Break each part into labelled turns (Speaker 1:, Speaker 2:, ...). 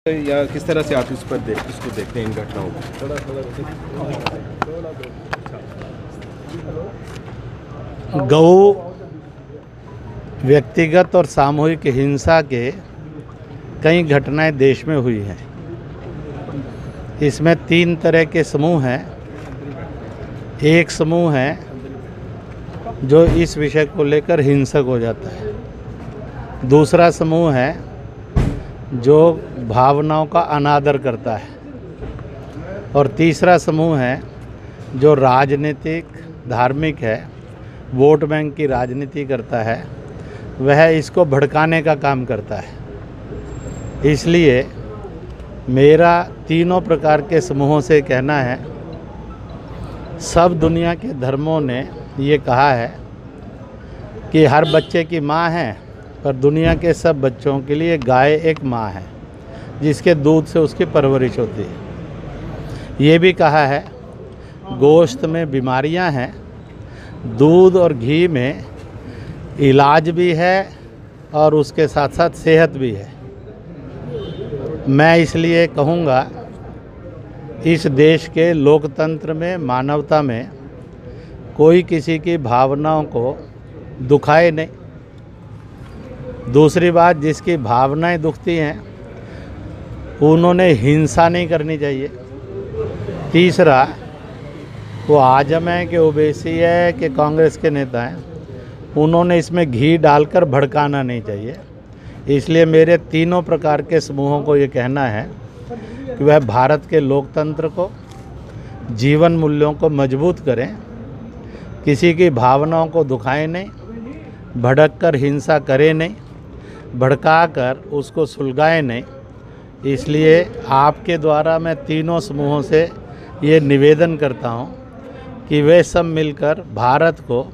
Speaker 1: या किस तरह से आप इसको देखते हैं इन घटनाओं को?
Speaker 2: गौ व्यक्तिगत और सामूहिक हिंसा के कई घटनाएं देश में हुई हैं। इसमें 3 तरह के समूह हैं। एक समूह है जो इस विषय को लेकर हिंसक हो जाता है। दूसरा समूह है जो भावनाओं का अनादर करता है। और तीसरा समूह है जो राजनीतिक धार्मिक है, वोट बैंक की राजनीति करता है, वह इसको भड़काने का काम करता है। इसलिए मेरा तीनों प्रकार के समूहों से कहना है, सब दुनिया के धर्मों ने ये कहा है कि हर बच्चे की माँ है, पर दुनिया के सब बच्चों के लिए गाय एक माँ है जिसके दूध से उसकी परवरिश होती है। ये भी कहा है गोश्त में बीमारियां हैं, दूध और घी में इलाज भी है और उसके साथ साथ सेहत भी है। मैं इसलिए कहूँगा इस देश के लोकतंत्र में, मानवता में कोई किसी की भावनाओं को दुखाए नहीं। दूसरी बात, जिसकी भावनाएं दुखती हैं उन्होंने हिंसा नहीं करनी चाहिए। तीसरा, वो आजम है कि ओवैसी है कि कांग्रेस के नेता हैं, उन्होंने इसमें घी डालकर भड़काना नहीं चाहिए। इसलिए मेरे तीनों प्रकार के समूहों को ये कहना है कि वह भारत के लोकतंत्र को, जीवन मूल्यों को मजबूत करें, किसी की भावनाओं को दुखाएं नहीं, भड़क कर हिंसा करें नहीं, भड़का कर उसको सुलगाएं नहीं। इसलिए आपके द्वारा मैं तीनों समूहों से ये निवेदन करता हूँ कि वे सब मिलकर भारत को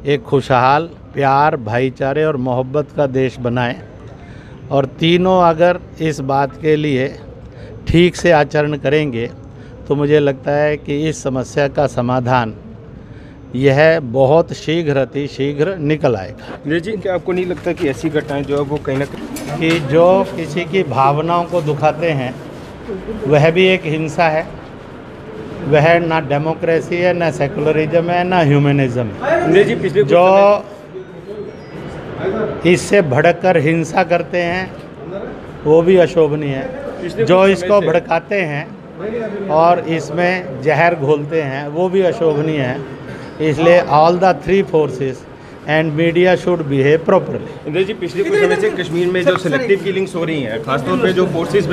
Speaker 2: एक खुशहाल, प्यार, भाईचारे और मोहब्बत का देश बनाएं। और तीनों अगर इस बात के लिए ठीक से आचरण करेंगे तो मुझे लगता है कि इस समस्या का समाधान यह बहुत शीघ्र निकल आएगा।
Speaker 1: नीरज जी, क्या आपको नहीं लगता कि ऐसी घटनाएं जो है वो कहीं ना कहीं
Speaker 2: कि जो किसी की भावनाओं को दुखाते हैं वह भी एक हिंसा है। वह ना डेमोक्रेसी है, ना सेकुलरिज्म है, ना ह्यूमनिज्म है।
Speaker 1: नीरज जी, पिछले
Speaker 2: जो इससे भड़ककर हिंसा करते हैं वो भी अशोभनीय है। जो इसको भड़काते हैं और इसमें जहर घोलते हैं वो भी अशोभनीय है। इसलिए all the 3 forces and media should behave properly.
Speaker 1: Neeraj ji, पिछले कुछ समय से कश्मीर में जो सिलेक्टिव किलिंग्स हो रही हैं, खासतौर पे जो फोर्सेस